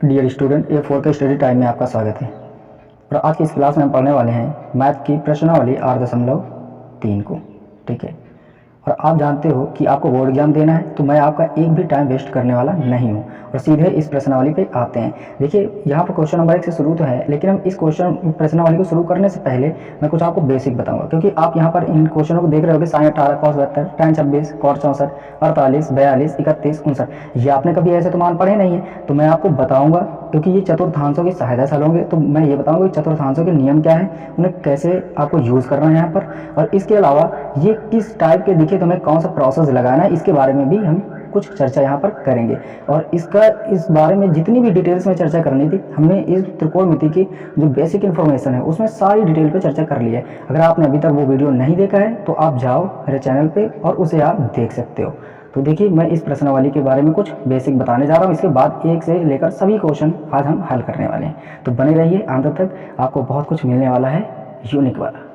Dear student, ए four के study time में आपका स्वागत है। और आज की इस क्लास में हम पढ़ने वाले हैं मैथ की प्रश्नावली 8.3 को। ठीक है, और आप जानते हो कि आपको बोर्ड एग्जाम देना है, तो मैं आपका एक भी टाइम वेस्ट करने वाला नहीं हूँ और सीधे इस प्रश्नावली पे आते हैं। देखिए, यहाँ पर क्वेश्चन नंबर 1 से शुरू तो है, लेकिन हम इस प्रश्नावली को शुरू करने से पहले मैं कुछ आपको बेसिक बताऊंगा, क्योंकि आप यहाँ पर इन क्वेश्चनों को देख रहे होगे sin 18 cos 72 tan 26 cot 64 48 42 31 59। ये आपने कभी ऐसे तो मान पढ़े नहीं है, तो मैं आपको बताऊंगा, क्योंकि ये चतुर्थांशों की सहायता से हल होंगे। तो मैं ये बताऊंगा कि चतुर्थांशों के नियम क्या है, उन्हें कैसे आपको यूज़ करना है यहाँ पर, और इसके अलावा ये किस टाइप के दिखे तो हमें कौन सा प्रोसेस लगाना है, इसके बारे में भी हम कुछ चर्चा यहाँ पर करेंगे। और इस बारे में जितनी भी डिटेल्स में चर्चा करनी थी, हमने इस त्रिकोणमिति की जो बेसिक इन्फॉर्मेशन है उसमें सारी डिटेल पे चर्चा कर ली है। अगर आपने अभी तक वो वीडियो नहीं देखा है तो आप जाओ मेरे चैनल पे और उसे आप देख सकते हो। तो देखिए, मैं इस प्रश्नावली के बारे में कुछ बेसिक बताने जा रहा हूँ। इसके बाद एक से लेकर सभी क्वेश्चन आज हम हल करने वाले हैं, तो बने रहिए अंत तक, आपको बहुत कुछ मिलने वाला है यूनिक वाला।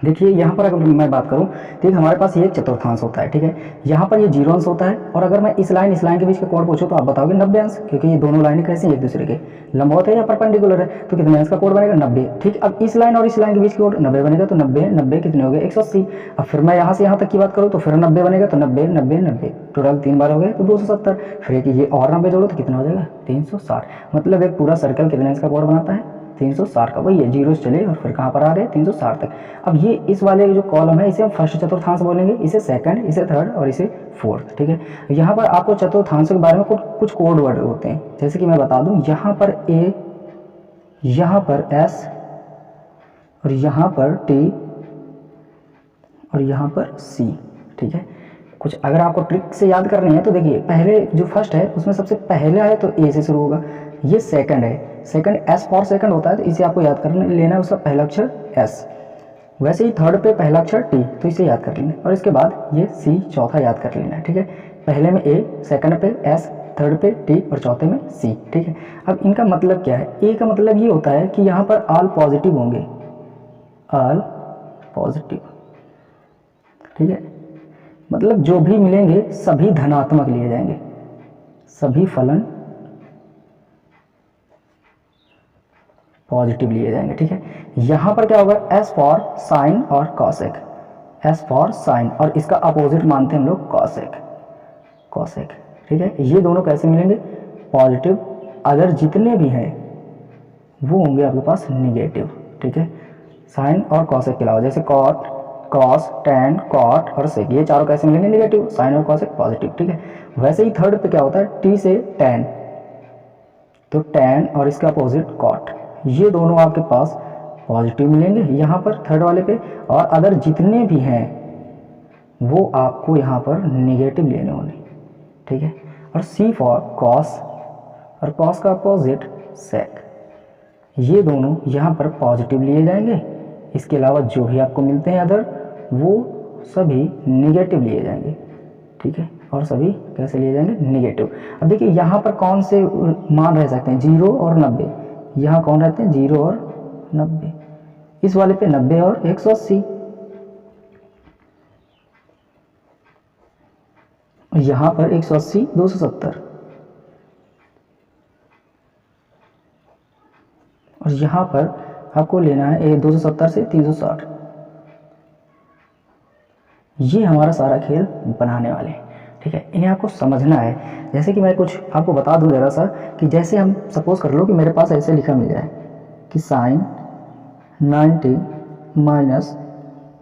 देखिए, यहाँ पर अगर मैं बात करूँ तो हमारे पास ये एक चतुर्थांश होता है। ठीक है, यहाँ पर ये 0 अंश होता है, और अगर मैं इस लाइन के बीच का कोण पूछूँ तो आप बताओगे 90 अंश, क्योंकि ये दोनों लाइनें कैसी हैं, एक दूसरे के लंबवत है या परपेंडिकुलर है, तो कितने अंश का कोण बनेगा 90। ठीक, अब इस लाइन और इस लाइन के बीच का कोण 90 बनेगा, तो 90 90 कितने हो गए 180। अब फिर मैं यहाँ से यहाँ तक की बात करूँ तो फिर 90 बनेगा, तो 90 90 90 टोटल 3 बार हो गए तो 270। फिर एक ये और 90 जोड़ो तो कितना हो जाएगा 360। मतलब एक पूरा सर्कल कितने अंश का कोण बनाता है 360 का। वही है, जीरो से चले और फिर कहाँ पर आ गए 360 तक। अब ये इस वाले जो कॉलम है इसे हम फर्स्ट चतुर्थांश बोलेंगे, इसे सेकंड, इसे थर्ड और इसे फोर्थ। ठीक है, यहाँ पर आपको चतुर्थांशों के बारे में कुछ कोड वर्ड होते हैं, जैसे कि मैं बता दूं, यहाँ पर ए, यहाँ पर एस, और यहाँ पर टी, और यहाँ पर सी। ठीक है, कुछ अगर आपको ट्रिक से याद करनी है तो देखिए, पहले जो फर्स्ट है उसमें सबसे पहला है तो ए से शुरू होगा। ये सेकंड है, सेकंड एस फॉर सेकंड होता है, तो इसे आपको याद कर लेना है, उसका पहला अक्षर एस। वैसे ही थर्ड पे पहला अक्षर टी, तो इसे याद कर लेना, और इसके बाद ये सी चौथा याद कर लेना है। ठीक है, पहले में ए, सेकंड पे एस, थर्ड पे टी और चौथे में सी। ठीक है, अब इनका मतलब क्या है, ए का मतलब ये होता है कि यहाँ पर ऑल पॉजिटिव होंगे, ऑल पॉजिटिव। ठीक है, मतलब जो भी मिलेंगे सभी धनात्मक लिए जाएंगे, सभी फलन पॉजिटिव लिए जाएंगे। ठीक है, यहां पर क्या होगा, एस फॉर साइन और कॉसेक, एस फॉर साइन, और इसका अपोजिट मानते हैं हम लोग कॉसेक, कॉसेक। ठीक है, ये दोनों कैसे मिलेंगे पॉजिटिव, अगर जितने भी हैं वो होंगे आपके पास निगेटिव। ठीक है, साइन और कॉसेक के अलावा, जैसे कॉट, कॉस, टैन, कॉट और सेक, ये चारों कैसे मिलेंगे निगेटिव, साइन और कॉसेक पॉजिटिव। ठीक है, वैसे ही थर्ड पे क्या होता है, टी से टैन, तो टैन और इसका अपोजिट कॉट, ये दोनों आपके पास पॉजिटिव मिलेंगे यहाँ पर थर्ड वाले पे, और अगर जितने भी हैं वो आपको यहाँ पर निगेटिव लेने होंगे। ठीक है, और सी फॉर कॉस, और कॉस का अपोजिट सेक, ये दोनों यहाँ पर पॉजिटिव लिए जाएंगे। इसके अलावा जो भी आपको मिलते हैं अदर, वो सभी निगेटिव लिए जाएंगे। ठीक है, और सभी कैसे लिए जाएंगे निगेटिव। अब देखिए, यहाँ पर कौन से मान रह सकते हैं 0 और 90, यहाँ कौन रहते हैं 0 और 90, इस वाले पे 90 और 180, और यहाँ पर 180 270, और यहाँ पर आपको लेना है 270 से 360। ये हमारा सारा खेल बनाने वाले हैं। ठीक है, इन्हें आपको समझना है। जैसे कि मैं कुछ आपको बता दूं ज़रा सा, कि जैसे हम सपोज कर लो कि मेरे पास ऐसे लिखा मिल जाए कि साइन 90 माइनस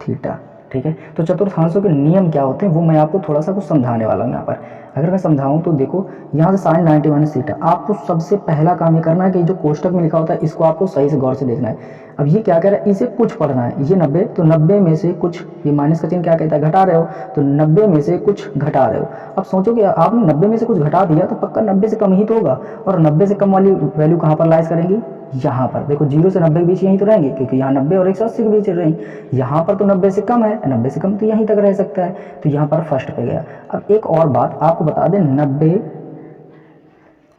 थीटा। ठीक है, तो चतुर्थांशों के नियम क्या होते हैं वो मैं आपको थोड़ा सा कुछ समझाने वाला हूँ यहाँ पर। अगर मैं समझाऊँ तो देखो, यहाँ से साइन 90 माइनस थीटा, आपको सबसे पहला काम ये करना है कि जो कोष्टक में लिखा होता है इसको आपको सही से गौर से देखना है। अब ये क्या कह रहा है, इसे कुछ पढ़ना है, ये 90, तो 90 में से कुछ, ये माइनस का चिन्ह क्या कहता है, घटा रहे हो, तो 90 में से कुछ घटा रहे हो। अब सोचो कि आपने 90 में से कुछ घटा दिया तो पक्का 90 से कम ही तो होगा, और 90 से कम वाली वैल्यू कहाँ पर लाइज करेंगी, यहाँ पर। देखो 0 से 90 के बीच यहीं तो रहेंगे, क्योंकि यहाँ 90 और 180 के बीच रहेंगे। यहाँ पर तो 90 से कम है, 90 से कम तो यहीं तक रह सकता है, तो यहाँ पर फर्स्ट पे गया। अब एक और बात आपको बता दें, 90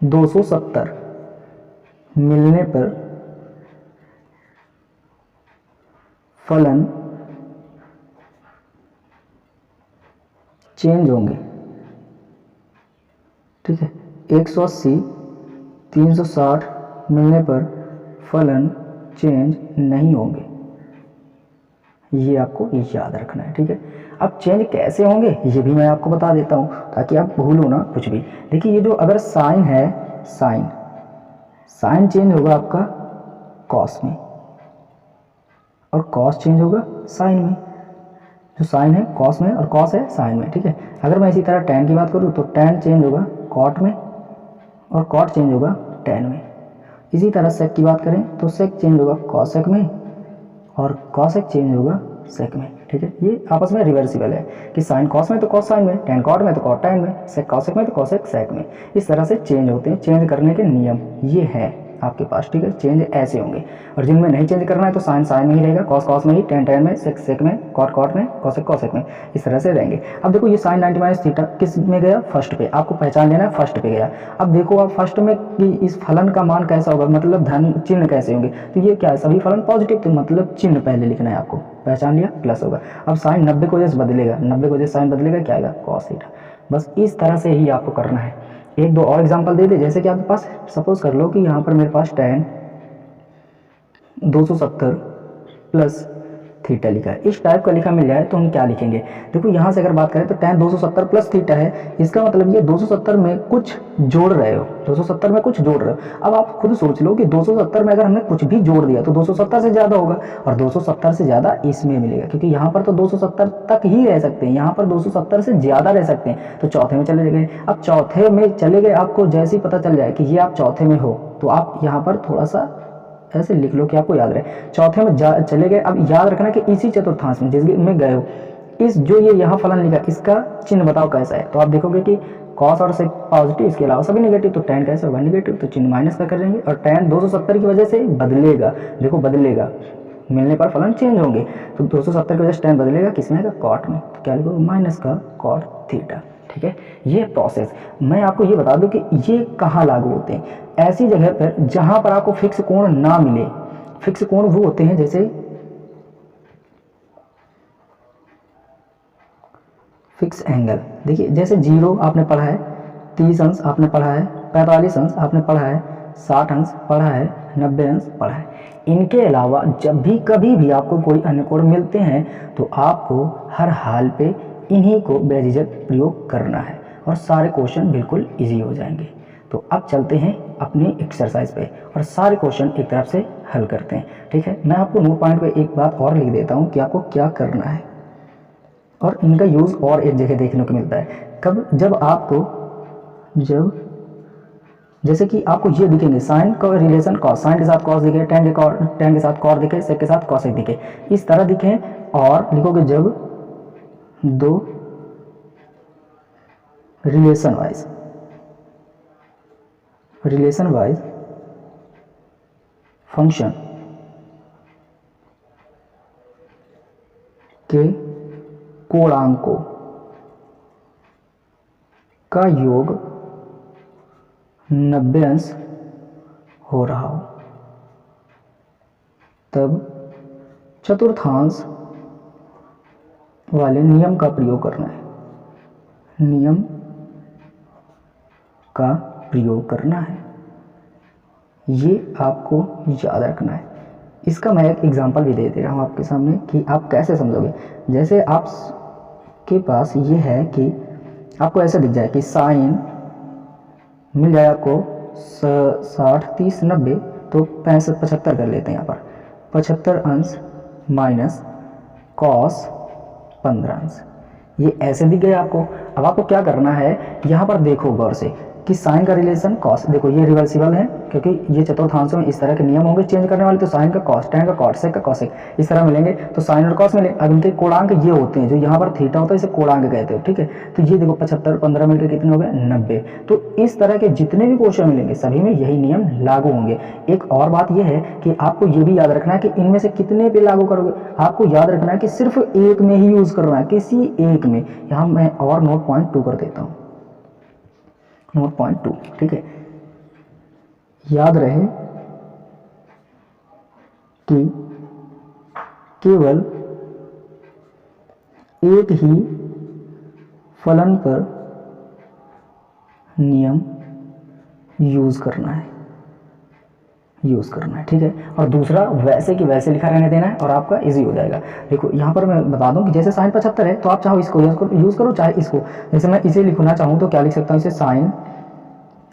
270 मिलने पर फलन चेंज होंगे। ठीक है, 180 360 मिलने पर फलन चेंज नहीं होंगे, ये आपको याद रखना है। ठीक है, अब चेंज कैसे होंगे ये भी मैं आपको बता देता हूँ ताकि आप भूलो ना कुछ भी। देखिए ये जो अगर साइन है, साइन चेंज होगा आपका कॉस में, और कॉस चेंज होगा साइन में। जो साइन है कॉस में और कॉस है साइन में। ठीक है, अगर मैं इसी तरह टैन की बात करूँ तो टैन चेंज होगा कॉट में और कॉट चेंज होगा टैन में। इसी तरह सेक की बात करें तो सेक चेंज होगा कॉसेक में और कॉसेक चेंज होगा सेक में। ठीक है, ये आपस में रिवर्सिबल है कि साइन कॉस में तो कॉस साइन में, टैन कॉट में तो कॉट टैन में, सेक कॉसेक में तो कॉसेक सेक में। इस तरह से चेंज होते हैं। चेंज करने के नियम ये हैं आपके पास। ठीक है, चेंज ऐसे होंगे, और जिनमें नहीं चेंज करना है तो साइन साइन में ही रहेगा, कॉस कॉस में ही, टैन टैन में, सेक सेक में, कॉट कॉट में, कॉसेक कॉसेक में, इस तरह से रहेंगे। अब देखो ये साइन 90 माइनस थीटा किस में गया, फर्स्ट पे। आपको पहचान लेना है फर्स्ट पे गया। अब देखो आप फर्स्ट में कि इस फलन का मान कैसा होगा, मतलब धन चिन्ह कैसे होंगे, तो ये क्या है, सभी फलन पॉजिटिव, तो मतलब चिन्ह पहले लिखना है आपको। पहचान लिया, प्लस होगा। अब साइन 90 की वजह से बदलेगा, 90 की वजह से साइन बदलेगा, क्या आएगा, कॉस थीटा। बस इस तरह से ही आपको करना है। एक दो और एग्जांपल दे दे, जैसे कि आपके पास सपोज कर लो कि यहाँ पर मेरे पास टैन 270 प्लस थीटा लिखा है। इस टाइप का लिखा मिल जाए तो हम क्या लिखेंगे, देखो यहाँ से अगर बात करें तो टैन 270 प्लस थीटा है, इसका मतलब ये 270 में कुछ जोड़ रहे हो, 270 में कुछ जोड़ रहे हो। अब आप खुद सोच लो कि 270 में अगर हमने कुछ भी जोड़ दिया तो 270 से ज़्यादा होगा, और 270 से ज़्यादा इसमें मिलेगा, क्योंकि यहाँ पर तो 270 तक ही रह सकते हैं, यहाँ पर 270 से ज़्यादा रह सकते हैं, तो चौथे में चले गए। अब चौथे में चले गए, आपको जैसे ही पता चल जाए कि ये आप चौथे में हो तो आप यहाँ पर थोड़ा सा ऐसे लिख लो कि आपको याद रहे, चौथे में चले गए। अब याद रखना कि इसी चतुर्थांश में जिसमें गए हो, इस जो ये यहाँ फलन लिखा इसका चिन्ह बताओ कैसा है, तो आप देखोगे कि कॉस और सेक पॉजिटिव, इसके अलावा सभी नेगेटिव, तो टैन कैसे होगा, नेगेटिव, तो चिन्ह माइनस का करेंगे। और टैन 270 की वजह से बदलेगा, देखो बदलेगा, मिलने पर फलन चेंज होंगे, तो 270 की वजह से टैन बदलेगा, किसमें आएगा, कॉट में, तो क्या लिखोगे, माइनस का कॉट थीटा। ठीक है, ये प्रोसेस मैं आपको ये बता दूं कि ये कहाँ लागू होते हैं, ऐसी जगह पर जहां पर आपको फिक्स कोण ना मिले। फिक्स कोण वो होते हैं जैसे फिक्स एंगल। देखिए जैसे 0 आपने पढ़ा है, 30 अंश आपने पढ़ा है, 45 अंश आपने पढ़ा है, 60 अंश पढ़ा है, 90 अंश पढ़ा है। इनके अलावा जब भी कभी भी आपको कोई अन्य कोण मिलते हैं तो आपको हर हाल पे इन्हीं को बेझिझक प्रयोग करना है, और सारे क्वेश्चन बिल्कुल इजी हो जाएंगे। तो अब चलते हैं अपनी एक्सरसाइज पे और सारे क्वेश्चन एक तरफ से हल करते हैं। ठीक है, मैं आपको नोट पॉइंट पे एक बात और लिख देता हूँ कि आपको क्या करना है, और इनका यूज़ और एक जगह देखने को मिलता है। कब, जब आपको जैसे कि आपको ये दिखेंगे साइन का रिलेशन कॉस, साइन के साथ कॉस दिखे, टैन के साथ कॉट दिखे, सेक के साथ कॉसेक दिखे, इस तरह दिखे, और लिखोगे जब दो रिलेशन वाइज फंक्शन के कोणांकों का योग 90 अंश हो रहा हो, तब चतुर्थांश वाले नियम का प्रयोग करना है, नियम का प्रयोग करना है। ये आपको याद रखना है। इसका मैं एक एग्जांपल भी दे रहा हूँ आपके सामने कि आप कैसे समझोगे। जैसे आप के पास ये है कि आपको ऐसे दिख जाए कि साइन मिल जाए आपको 60 30 90, तो 65 75 कर लेते हैं यहाँ पर, 75 अंश माइनस कॉस 15 अंश, ये ऐसे दिख गया आपको। अब आपको क्या करना है, यहाँ पर देखो गौर से कि साइन का रिलेशन कॉस, देखो ये रिवर्सिबल है क्योंकि ये चतुर्थांशों में इस तरह के नियम होंगे चेंज करने वाले, तो साइन का कॉस, टैन का कॉट, सेक का कॉसेक, इस तरह मिलेंगे, तो साइन और कॉस मिले। अब इनके कोणांक ये होते हैं, जो यहाँ पर थीटा होता है इसे कोणांक कहते हो। ठीक है, तो ये देखो 75 15 मिलकर कितने हो गए, 90। तो इस तरह के जितने भी क्वेश्चन मिलेंगे सभी में यही नियम लागू होंगे। एक और बात यह है कि आपको ये भी याद रखना है कि इनमें से कितने पे लागू करोगे, आपको याद रखना है कि सिर्फ एक में ही यूज करना है, किसी एक में। यहाँ मैं और नोट पॉइंट 2 कर देता हूँ, नोट पॉइंट 2। ठीक है, याद रहे कि केवल एक ही फलन पर नियम यूज़ करना है, ठीक है। और दूसरा वैसे कि वैसे लिखा रहने देना है और आपका इजी हो जाएगा। देखो यहाँ पर मैं बता दूं कि जैसे साइन 75 है तो आप चाहो इसको यूज़ करो चाहे इसको। जैसे मैं इसे लिखना चाहूँ तो क्या लिख सकता हूँ, इसे साइन।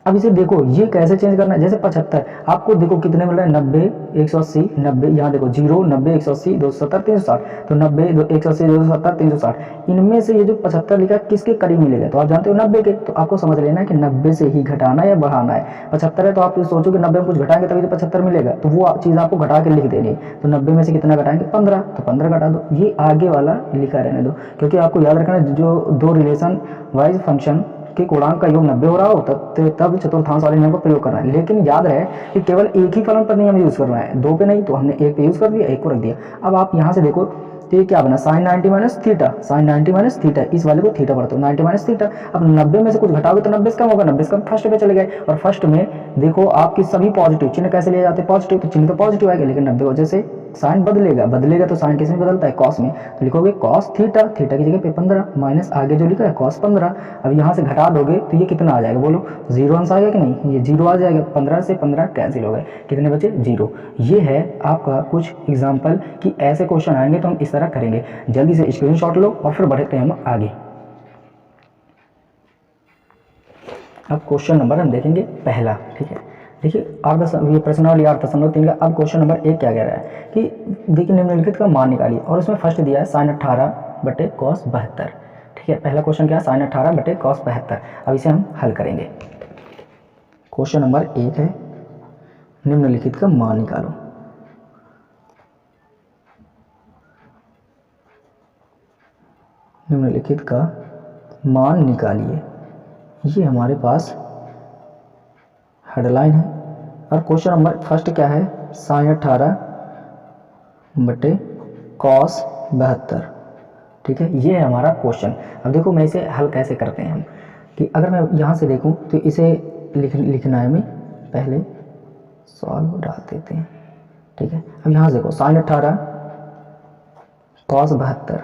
अब इसे देखो ये कैसे चेंज करना है, जैसे 75 आपको देखो कितने मिल रहे हैं, 90 180 90, यहाँ देखो 0 90 180 270 360, तो 90 180 270 360, इनमें से ये जो 75 लिखा है किसके करीब मिलेगा, तो आप जानते हो 90 के। तो आपको समझ लेना है कि 90 से ही घटाना है या बढ़ाना है। 75 है तो आप सोचो कि 90 में कुछ घटाएंगे तभी तो 75 मिलेगा, तो वो चीज़ आपको घटा के लिख देनी है। तो 90 में से कितना घटाएंगे, 15, तो 15 घटा दो, ये आगे वाला लिखा रहने दो, क्योंकि आपको याद रखना है जो दो रिलेशन वाइज फंक्शन के गुणांक का योग 90 हो रहा हो तब चतुर्थांश वाले नियम का प्रयोग करना है। लेकिन याद रहे कि केवल एक ही फलन पर नियम यूज करना है, दो पे नहीं। तो हमने एक पे यूज कर दिया, एक को रख दिया। अब आप यहाँ से देखो तो ये क्या बना, sine 90 minus theta, sine 90 minus theta, इस वाले को थीटा पढ़ते हो, 90 माइनस थीटा। अब 90 में से कुछ घटाओगे तो 90 कम होगा, 90 कम फर्स्ट पे चले गए। और फर्स्ट में देखो आपकी सभी पॉजिटिव, चिन्ह कैसे लिए जाते हैं पॉजिटिव, तो चिन्ह तो पॉजिटिव आएगा, लेकिन 90 वजह से साइन बदलेगा तो साइन किस में बदलता है, कॉस में। तो लिखोगे कॉस थीटा, थीटा की जगह पे 15 माइनस आगे जो लिखा है कॉस 15। अब यहाँ से घटा दोगे तो ये कितना आ जाएगा, बोलो 0 अंश आ गया कि नहीं, ये 0 आ जाएगा। 15 से 15 कैंसिल हो गए, कितने बचे 0। ये है आपका कुछ एग्जाम्पल कि ऐसे क्वेश्चन आएंगे तो हम इस तरह करेंगे। जल्दी से स्क्रीनशॉट लो और फिर बढ़ते हैं हम आगे। अब क्वेश्चन नंबर हम देखेंगे पहला, ठीक है। देखिए ये प्रश्नावली 8.3 का। अब क्वेश्चन नंबर 1 क्या कह रहा है कि देखिए निम्नलिखित का मान निकालिए, और उसमें फर्स्ट दिया है साइन 18 बटे कॉस 72, ठीक है। पहला क्वेश्चन क्या है, साइन 18 बटे कॉस 72। अब इसे हम हल करेंगे। क्वेश्चन नंबर 1 है निम्नलिखित का मान निकालो। निम्नलिखित का मान निकालिए, ये हमारे पास हेडलाइन है। और क्वेश्चन नंबर फर्स्ट क्या है, साइन 18 बटे कॉस 72, ठीक है। ये है हमारा क्वेश्चन। अब देखो मैं इसे हल कैसे करते हैं हम, कि अगर मैं यहाँ से देखूँ तो इसे लिखना है, हमें पहले सॉल्व डाल देते हैं, ठीक है। अब यहाँ से देखो साइन 18 कॉस 72।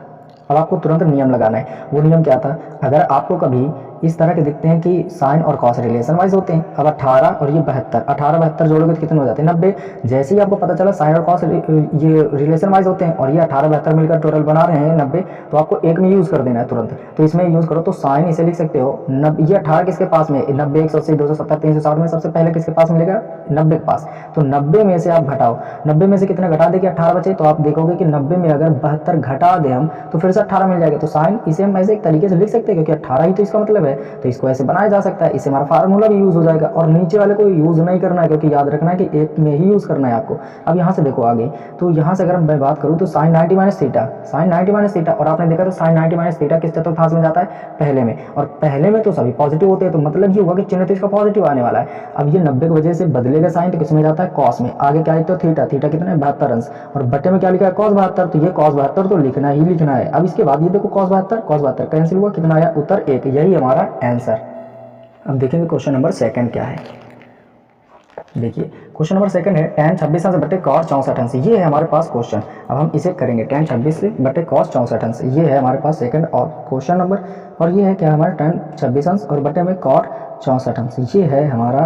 अब आपको तुरंत नियम लगाना है। वो नियम क्या था, अगर आपको कभी इस तरह के दिखते हैं कि साइन और कॉस रिलेशन वाइज होते हैं। अब 18 और ये 72, 18 72 जोड़ोगे तो कितने हो जाते हैं 90। जैसे ही आपको पता चला साइन और कॉस ये रिलेशन वाइज होते हैं और ये 18 72 मिलकर टोटल बना रहे हैं 90, तो आपको एक में यूज़ कर देना है तुरंत। तो इसमें यूज़ करो तो साइन इसे लिख सकते हो 90, ये 18 किसके पास में, 90 180 270 360 में सबसे पहले किसके पास मिलेगा, 90 के पास। तो 90 में से आप घटाओ, 90 में से कितना घटा दे कि 18 बचे, तो आप देखोगे कि 90 में अगर 72 घटा दे हम तो फिर से 18 मिल जाएगा। तो साइन इसे हम ऐसे एक तरीके से लिख सकते हैं, क्योंकि 18 ही तो इसका मतलब है, तो इसको ऐसे बनाया जा सकता है। इससे हमारा फार्मूला भी यूज हो जाएगा। और नीचे वाले को यूज नहीं करना है, क्योंकि याद रखना है कि एक में ही यूज करना है आपको। अब यहाँ से देखो आगे, तो यहाँ से अगर मैं बात करूँ तो sine 90 minus theta, sine 90 minus theta, और आपने देखा तो साइन 90 माइनस थीटा किस चतुर्थांश में जाता है, पहले में। और पहले में तो सभी पॉजिटिव होते हैं, तो मतलब ये होगा कि चिन्ह तो इसका पॉजिटिव आने वाला है। अब ये 90 की वजह से बदलेगा साइन, तो किसमें जाता है, कॉस में। आगे क्या लिखते हो, थीटा, थीटा कितना है 72 अंश, और बटे में क्या लिखा है कॉस 72, तो ये कॉस 72 तो लिखना ही लिखना है। अब इसके बाद ये देखो कॉस 72 कैंसिल हुआ, कितना आया उत्तर 1, यही हमारा आंसर। अब देखेंगे क्वेश्चन नंबर 2 क्या है। देखिए क्वेश्चन नंबर 2 है tan 26 अंश बटे cos 64 अंश। ये है हमारे पास क्वेश्चन। अब हम इसे करेंगे tan 26 बटे cos 64 अंश। ये है हमारे पास सेकंड और क्वेश्चन नंबर, और ये है क्या हमारा tan 26 अंश और बटे में cos 64 अंश। ये है हमारा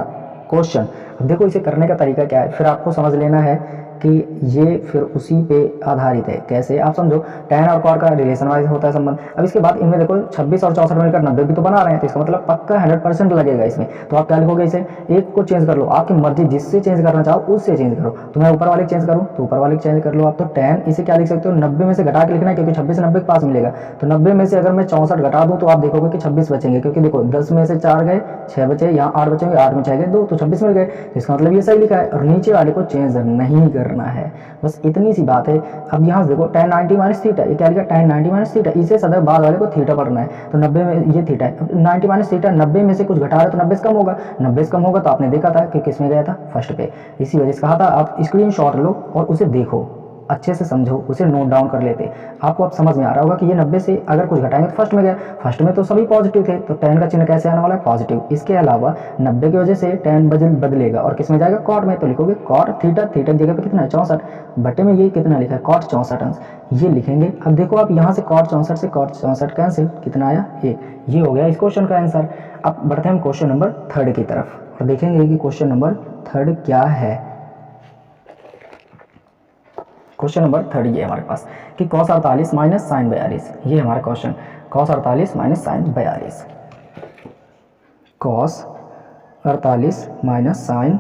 क्वेश्चन। अब देखो इसे करने का तरीका क्या है, फिर आपको समझ लेना है कि ये फिर उसी पे आधारित है। कैसे, आप समझो tan और cos का रिलेशन वाइज होता है संबंध। अब इसके बाद इनमें देखो 26 और 64 मिलकर 90 भी तो बना रहे हैं, तो इसका मतलब पक्का 100% लगेगा इसमें। तो आप क्या लिखोगे, इसे एक को चेंज कर लो, आपकी मर्जी जिससे चेंज करना चाहो उससे चेंज करो। तो मैं ऊपर वाले चेंज करूँ तो ऊपर वाले चेंज कर लो आप। तो tan इसे क्या लिख सकते हो, 90 में से घटा के लिखना है, क्योंकि 26 90 के पास मिलेगा। तो 90 में से अगर मैं 64 घटा दूँ तो आप देखोगे कि 26 बचेंगे, क्योंकि देखो 10 में से 4 गए 6 बचे, यहाँ 8 बचेंगे, 8 में 6 गए 2, तो 26 मिल गए। तो इसका मतलब ये सही लिखा है, और नीचे वाले को चेंज नहीं करना है, बस इतनी सी बात है। अब यहाँ से देखो tan 90 माइनस थीटा, ये क्या लिखा tan 90 माइनस थीटा, इसे सदैव बाद वाले को थीटा पढ़ना है। तो 90 में ये थीटा है, 90 माइनस थीटा, 90 में से कुछ घटा रहे तो 90 से कम होगा, 90 से कम होगा तो आपने देखा था कि किस में गया था, फर्स्ट पे। इसी वजह से कहा था आप स्क्रीनशॉट लो और उसे देखो, अच्छे से समझो, उसे नोट डाउन कर लेते। आपको अब समझ में आ रहा होगा कि ये 90 से अगर कुछ घटाएंगे तो फर्स्ट में गया, फर्स्ट में तो सभी पॉजिटिव थे, तो tan का चिन्ह कैसे आने वाला है, पॉजिटिव। इसके अलावा 90 की वजह से tan बदलेगा और किस में जाएगा, कॉट में, तो लिखोगे कॉट थीटा, थीटा की जगह पे कितना है 64, बटे में ये कितना लिखा है कॉट 64 अंश, ये लिखेंगे। अब देखो आप यहाँ से कॉट 64 से कॉट 64 कैंसिल, कितना आया 1, ये हो गया इस क्वेश्चन का आंसर। अब बढ़ते हैं हम क्वेश्चन नंबर 3 की तरफ और देखेंगे कि क्वेश्चन नंबर 3 क्या है। क्वेश्चन नंबर 3 ये हमारे पास कि cos 48 माइनस साइन 42, ये हमारा question, cos 48 minus sine 42, cos 48 minus sine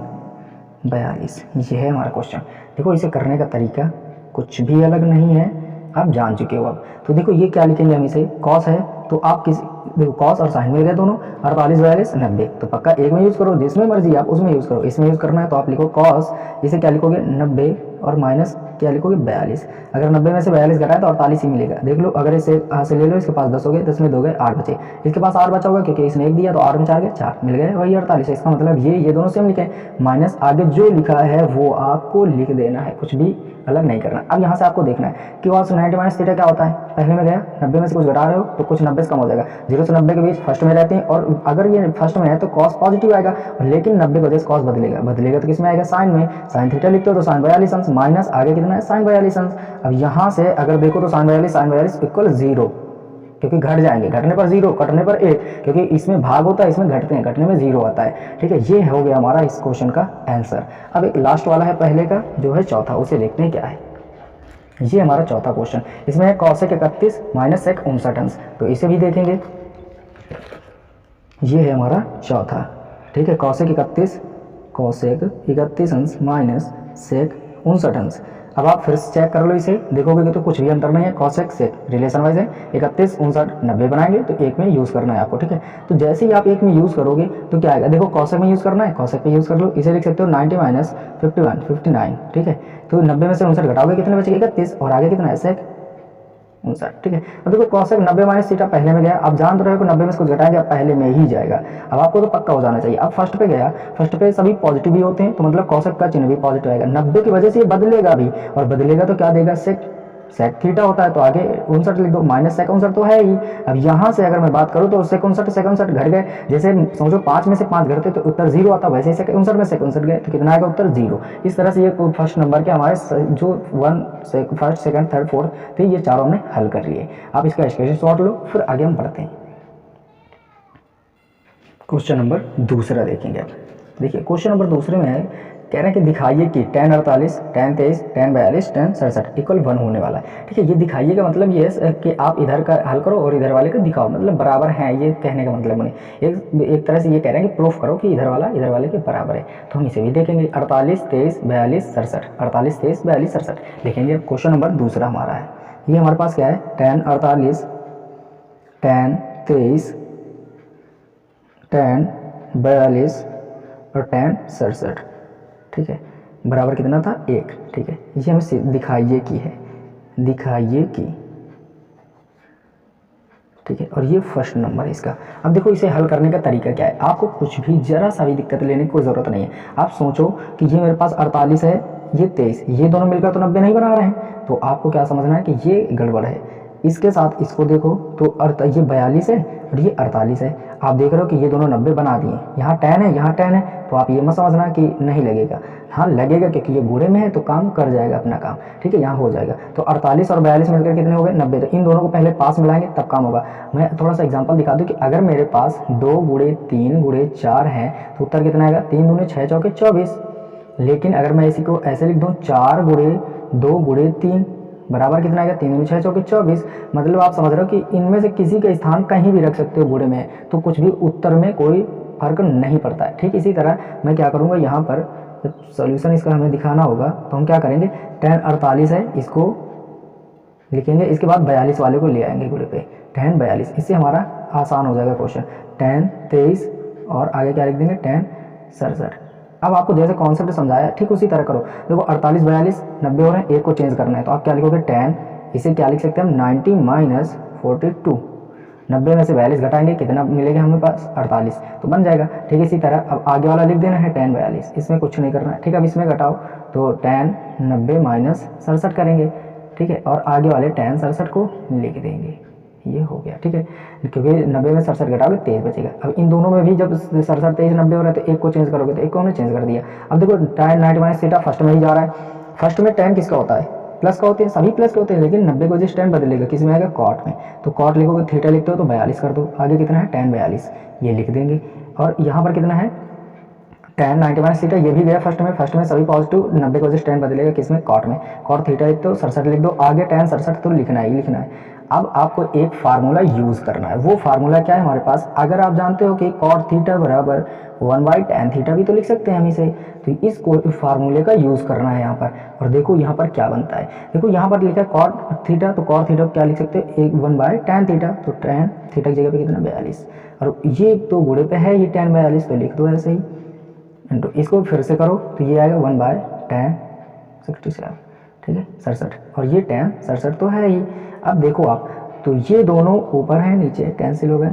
42, ये है हमारा क्वेश्चन। देखो इसे करने का तरीका कुछ भी अलग नहीं है, आप जान चुके हो अब। तो देखो ये क्या लिखेंगे हम, इसे cos है तो आप किस, देखो cos और साइन मिल गए दोनों, 48 42 90, तो पक्का एक में यूज़ करो, जिसमें मर्जी आप उसमें यूज़ करो। इसमें यूज़ करना है तो आप लिखो cos, इसे क्या लिखोगे 90 और माइनस क्या लिखोगे 42। अगर 90 में से 42 घटाए तो 48 ही मिलेगा। देख लो अगर इसे यहाँ से ले लो, इसके पास 10 हो गए, 10 में 2 गए 8 बचे, इसके पास 8 बचा होगा क्योंकि इसने 1 दिया तो 8 में 4 गए 4 मिल गए, वही 48 है। इसका मतलब ये दोनों सेम लिखे, माइनस आगे जो लिखा है वो आपको लिख देना है, कुछ भी अलग नहीं करना। अब यहाँ से आपको देखना है कि cos 90 माइनस थीटा क्या होता है, पहले में गया 90 में से कुछ घटा रहे हो तो कुछ 90 से कम हो जाएगा, 0 से 90 के बीच फर्स्ट में रहते हैं, और अगर ये फर्स्ट में है तो cos पॉजिटिव आएगा, लेकिन 90 की वजह से cos बदलेगा तो किस में आएगा, साइन में, साइन थीटा लिखते हो तो साइन 42 अंश, माइनस आगे कितना है साइन 42 अंश। अब यहाँ से अगर देखो तो साइन 42 इक्वल 0, क्योंकि घट जाएंगे, घटने पर 0 कटने पर 1, क्योंकि इसमें भाग होता है इसमें घटते हैं, घटने में 0 आता है। ठीक है, ये हो गया हमारा इस क्वेश्चन का आंसर। अब एक लास्ट वाला है पहले का जो है चौथा, उसे देखते हैं क्या है। ये हमारा चौथा क्वेश्चन, इसमें है cosec 31 माइनस sec 59 अंश, तो इसे भी देखेंगे। ये है हमारा चौथा, ठीक है, cosec 31 अंश माइनस sec 59 अंश। अब आप फिर से चेक कर लो, इसे देखोगे कि तो कुछ भी अंतर नहीं है, cosec sec रिलेशन वाइज है, 31 59 90 बनाएंगे तो एक में यूज़ करना है आपको। ठीक है, तो जैसे ही आप एक में यूज़ करोगे तो क्या आएगा, देखो cosec में यूज़ करना है, cosec पे यूज़ कर लो, इसे लिख सकते हो 90 माइनस 51 59। ठीक है, तो 90 में से 59 घटाओगे कितने बचेगा 31, और आगे कितना है sec 59। ठीक है, अब देखो cosec 90 माइनस थीटा पहले में गया, आप जान तो रहे हो कि 90 में से कुछ घटाएंगे पहले में ही जाएगा, अब आपको तो पक्का हो जाना चाहिए। अब फर्स्ट पे गया, फर्स्ट पे सभी पॉजिटिव भी होते हैं तो मतलब cosec का चिन्ह भी पॉजिटिव आएगा, 90 की वजह से ये बदलेगा भी, और बदलेगा तो क्या देगा sec थीटा होता है, तो आगे 59 लिख दो, माइनस sec 59 तो है ही। अब यहाँ से अगर मैं बात करूँ तो sec 59 घट गए, जैसे समझो 5 में से 5 घटते तो उत्तर 0 आता, वैसे sec 59 में sec 59 गए तो कितना आएगा उत्तर 0। इस तरह से ये फर्स्ट नंबर के हमारे जो फर्स्ट सेकंड थर्ड फोर्थ थे ये चारों हमने हल कर लिए। आप इसका स्क्रीनशॉट लो, फिर आगे हम बढ़ते हैं। क्वेश्चन नंबर दूसरा देखेंगे। देखिए क्वेश्चन नंबर दूसरे में है, कह रहे हैं कि दिखाइए कि tan 48 tan 23 tan 42 tan 67 equal 1 होने वाला है। ठीक है, ये दिखाइए का मतलब ये है कि आप इधर का हल करो और इधर वाले का दिखाओ, मतलब बराबर है, ये कहने का मतलब नहीं। एक तरह से ये कह रहे हैं कि प्रूफ करो कि इधर वाले के बराबर है, तो हम इसे भी देखेंगे। 48 23 42 67, 48 23 42 67 देखेंगे। क्वेश्चन नंबर दूसरा हमारा है, ये हमारे पास क्या है, tan 48 tan 23 tan 42 और tan 67। ठीक है, बराबर कितना था 1। ठीक है, ये हमें दिखाइए की है, दिखाइए की। ठीक है, और ये फर्स्ट नंबर है इसका। अब देखो इसे हल करने का तरीका क्या है, आपको कुछ भी जरा सा भी दिक्कत लेने की कोई ज़रूरत नहीं है। आप सोचो कि ये मेरे पास 48 है, ये 23, ये दोनों मिलकर तो 90 नहीं बना रहे हैं, तो आपको क्या समझना है कि ये गड़बड़ है। इसके साथ इसको देखो तो ये 42 है और ये 48 है, आप देख रहे हो कि ये दोनों 90 बना दिए, यहाँ 10 है यहाँ 10 है, तो आप ये मत समझना कि नहीं लगेगा, हाँ लगेगा, क्योंकि ये गुणे में है तो काम कर जाएगा अपना काम। ठीक है, यहाँ हो जाएगा। तो 48 और 42 मिलकर कितने हो गए 90, तो इन दोनों को पहले पास मिलाएंगे तब काम होगा। मैं थोड़ा सा एग्जांपल दिखा दूँ कि अगर मेरे पास 2 गुणे 3 गुणे 4 है तो उत्तर कितना आएगा, 3 दूने 6 चौके 24। लेकिन अगर मैं इसी को ऐसे लिख दूँ 4 गुणे 2 गुणे 3 बराबर कितना आएगा, 3 दूनी 6 चौके 24। मतलब आप समझ रहे हो कि इनमें से किसी का स्थान कहीं भी रख सकते हो गुणे में, तो कुछ भी उत्तर में कोई फर्क नहीं पड़ता है। ठीक इसी तरह मैं क्या करूँगा, यहाँ पर जब सॉल्यूशन इसका हमें दिखाना होगा तो हम क्या करेंगे, tan 48 है इसको लिखेंगे, इसके बाद 42 वाले को ले आएंगे गुणे पे, tan 42, इससे हमारा आसान हो जाएगा क्वेश्चन। tan 23 और आगे क्या लिख देंगे tan 67। अब आपको जैसे कॉन्सेप्ट समझाया ठीक उसी तरह करो। देखो 48 42 90 हो रहे हैं, एक को चेंज करना है, तो आप क्या लिखोगे tan, इसे क्या लिख सकते हैं हम 90 माइनस 42, 90 में से 42 घटाएंगे कितना मिलेगा हमें पास 48, तो बन जाएगा। ठीक है, इसी तरह अब आगे वाला लिख देना है tan 42, इसमें कुछ नहीं करना है। ठीक है, अब इसमें घटाओ तो tan 90 माइनस 67 करेंगे। ठीक है, और आगे वाले tan 67 को लिख देंगे, ये हो गया। ठीक है, क्योंकि 90 में 67 घटाओगे 23 बचेगा। अब इन दोनों में भी जब 67 23 90 हो रहा है तो एक को चेंज करोगे, तो एक को हमने चेंज कर दिया। अब देखो tan 90 माइनस थीटा फर्स्ट में ही जा रहा है, फर्स्ट में tan किसका होता है, प्लस का होते हैं, सभी प्लस के होते हैं, लेकिन 90 को जिस tan बदलेगा किस में आएगा, कॉट में, तो कॉट लिखोगे, थीटा लिखते हो तो 42 कर दो, आगे कितना है tan 42 ये लिख देंगे। और यहाँ पर कितना है tan 90 माइनस थीटा, ये भी गया फर्स्ट में सभी पॉजिटिव, 90 को जिस tan बदलेगा किस में, कॉट में, कॉट थीटा लिखते हो 67 लिख दो, आगे tan 67 तो लिखना ही लिखना है। अब आपको एक फार्मूला यूज़ करना है, वो फार्मूला क्या है हमारे पास, अगर आप जानते हो कि कॉट थीटा बराबर 1/tan थीटा भी तो लिख सकते हैं हम इसे, तो इस फार्मूले का यूज़ करना है यहाँ पर। और देखो यहाँ पर क्या बनता है, देखो यहाँ पर लिखा है कॉट थीटा, तो कॉट थीटा क्या लिख सकते हो, 1/tan थीटा, तो tan थीटा की जगह पे कितना 42, और ये तो गुणे पे है ये tan 42, तो लिख दो ऐसे ही, इंटू इसको फिर से करो तो ये आएगा 1/tan 67। ठीक है 67, और ये tan 67 तो है ही। अब देखो आप, तो ये दोनों ऊपर हैं नीचे कैंसिल हो गए।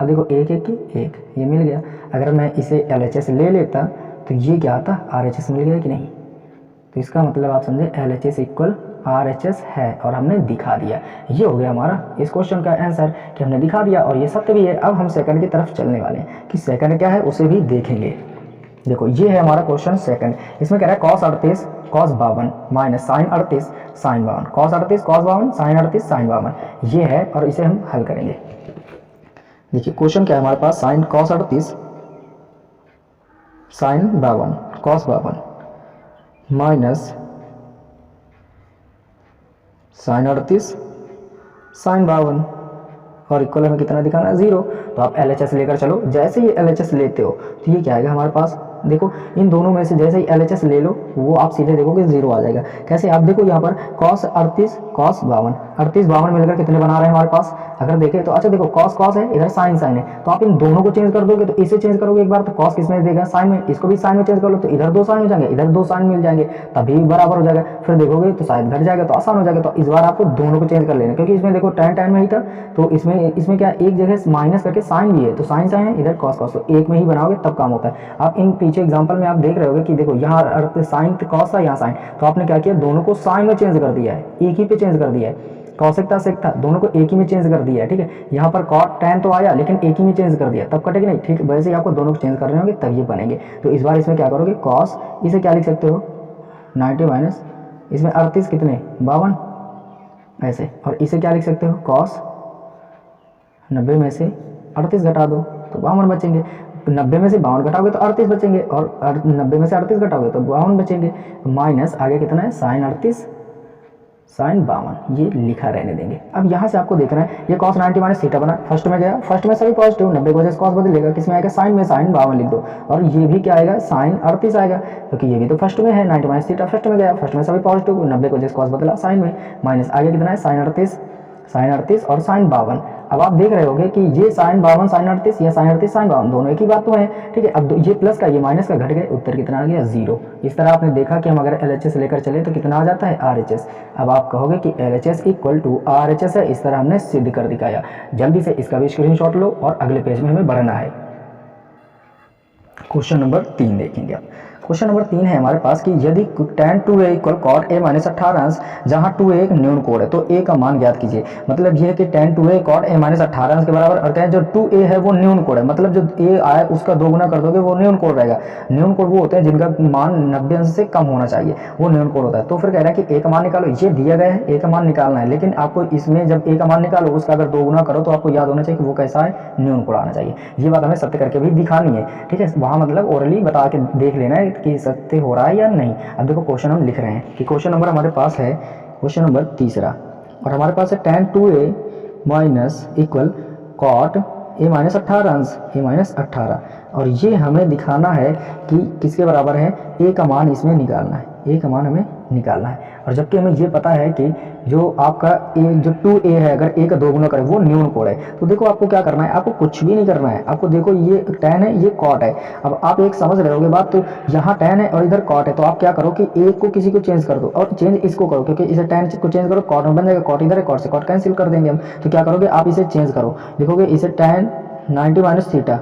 अब देखो एक एक की एक, ये मिल गया। अगर मैं इसे LHS ले लेता तो ये क्या आता, RHS मिल गया कि नहीं, तो इसका मतलब आप समझे LHS इक्वल RHS है, और हमने दिखा दिया। ये हो गया हमारा इस क्वेश्चन का आंसर कि हमने दिखा दिया, और ये सत्य भी है। अब हम सेकंड की तरफ चलने वाले हैं कि सेकंड क्या है उसे भी देखेंगे। देखो ये है हमारा क्वेश्चन सेकंड, इसमें कह रहा है cos 38 cos 52 minus sin 38 sin 52, cos 38 cos 52 sin 38 sin 52 ये है, और इसे हम हल करेंगे। देखिए क्वेश्चन क्या है हमारे पास, sin cos 38 sin 52 cos 52 minus sin 38 sin 52, और इक्वल हमें कितना दिखाना है 0। तो आप LHS लेकर चलो, जैसे ही LHS लेते हो तो ये क्या आएगा हमारे पास, देखो इन दोनों में से जैसे ही LHS ले लो वो आप सीधे देखोगे 0 आ जाएगा। कैसे, आप देखो यहाँ पर cos 38 cos 52 38 52 मिलकर कितने बना रहे हैं हमारे पास, अगर देखें तो अच्छा देखो cos cos है, इधर sin sin है, तो आप इन दोनों को चेंज कर दोगे, तो इसे चेंज करोगे एक बार तो cos किस में देगा, sin में, इसको भी sin में चेंज कर लो तो इधर 2 sin हो जाएंगे, इधर 2 sin मिल जाएंगे, तभी बराबर हो जाएगा। फिर देखोगे तो शायद घट जाएगा, तो आसान हो जाएगा। तो इस बार आपको दोनों को चेंज कर लेना, क्योंकि इसमें देखो tan में ही था, तो इसमें क्या एक जगह माइनस करके sin भी है, तो sin sin है, इधर cos cos, तो एक में ही बनाओगे तब काम होता है। आप इन पीछे एग्जाम्पल में आप देख रहे होगे कि देखो यहाँ साइन cos था, यहाँ साइन, तो आपने क्या किया, दोनों को साइन में चेंज कर दिया है, एक ही पे चेंज कर दिया है, कॉसेक था सेक था, दोनों को एक ही में चेंज कर दिया है। ठीक है, यहाँ पर cot tan तो आया लेकिन एक ही में चेंज कर दिया, तब कटेगा नहीं। ठीक, वैसे ही आपको दोनों को चेंज करने होंगे तब ये बनेंगे। तो इस बार इसमें क्या करोगे, cos, इसे क्या लिख सकते हो 90 माइनस, इसमें 38 कितने 52 ऐसे, और इसे क्या लिख सकते हो cos 90 में से 38 घटा दो तो 52 बचेंगे, 90 में से 52 घटाओगे तो 38 बचेंगे, और 90 में से 38 घटाओगे तो 52 बचेंगे, माइनस आगे कितना है sin 38 sin 52, ये लिखा रहने देंगे। अब यहाँ से आपको देखना है ये cos 90 माइनस थीटा बना, फर्स्ट में गया, फर्स्ट में सभी पॉजिटिव, 90 को जैसे cos बदलेगा किस में आएगा, sin में, sin 52 लिख दो, और ये भी क्या आएगा sin 38 आएगा, क्योंकि ये भी तो फर्स्ट में है, 90 माइनस थीटा फर्स्ट में गया, फर्स्ट में सभी पॉजिटिव, 90 को जैसे cos बदला sin में, माइनस आगे कितना है sin 38 और sin 52। अब आप देख रहे होगे कि ये sin 52 sin 38 या sin 38 sin 52 दोनों एक ही बात तो है। ठीक है, अब ये प्लस का ये माइनस का घट गए, उत्तर कितना आ गया 0। इस तरह आपने देखा कि हम अगर LHS लेकर चले तो कितना आ जाता है RHS। अब आप कहोगे कि LHS इक्वल टू RHS है, इस तरह हमने सिद्ध कर दिखाया। जल्दी से इसका भी स्क्रीनशॉट लो और अगले पेज में हमें बढ़ना है। क्वेश्चन नंबर 3 देखेंगे आप। क्वेश्चन नंबर 3 है हमारे पास कि यदि tan 2a equal cot a minus 18 अंश, जहाँ 2a एक न्यून कोण है तो a का मान ज्ञात कीजिए। मतलब ये है कि tan 2a cot a minus 18 अंश के बराबर, और कहें जो 2a है वो न्यून कोण है, मतलब जो a आया उसका 2 गुना कर दोगे वो न्यून कोण रहेगा। न्यून कोण वो होते हैं जिनका मान 90 अंश से कम होना चाहिए, वो न्यून कोण होता है। तो फिर कह रहा है कि a का मान निकालो, ये दिया गया है, a का मान निकालना है, लेकिन आपको इसमें जब a का मान निकालो उसका अगर 2 गुना करो तो आपको याद होना चाहिए कि वो कैसा है, न्यून कोण आना चाहिए। ये बात हमें सत्य करके भी दिखानी है। ठीक है, वहाँ मतलब ओरली बता के देख लेना है कि सत्य हो रहा है या नहीं। अब देखो क्वेश्चन हम लिख रहे हैं कि क्वेश्चन नंबर हमारे पास है क्वेश्चन नंबर 3, और हमारे पास है tan 2a minus equal cot a minus 18 अंश a माइनस 18, और ये हमें दिखाना है कि किसके बराबर है, a का मान इसमें निकालना है, a का मान हमें निकालना है। और जबकि हमें ये पता है कि जो आपका ए जो 2a है अगर a का 2 गुना करे वो न्यून कोड है। तो देखो आपको क्या करना है, आपको कुछ भी नहीं करना है। आपको देखो ये tan है ये cot है। अब आप एक समझ रहे होगे बात, तो यहाँ tan है और इधर cot है, तो आप क्या करो कि a को किसी को चेंज कर दो और चेंज इसको करो, क्योंकि इसे tan को चेंज करो cot में बन जाएगा, cot इधर है, cot से cot कैंसिल कर देंगे हम। तो क्या करोगे आप इसे चेंज करो, लिखोगे इसे tan 90 माइनस थीटा,